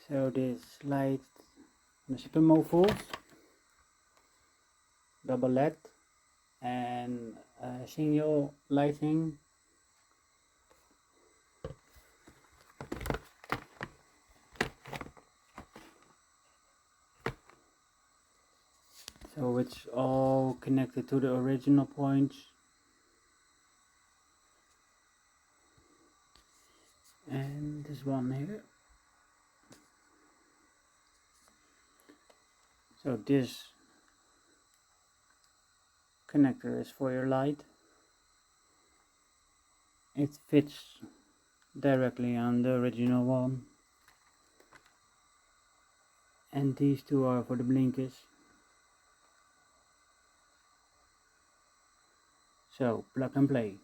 So this light, the Supermofools, double LED, and single lighting. So it's all connected to the original points. And this one here. So this connector is for your light. It fits directly on the original one. And these two are for the blinkers. So plug and play.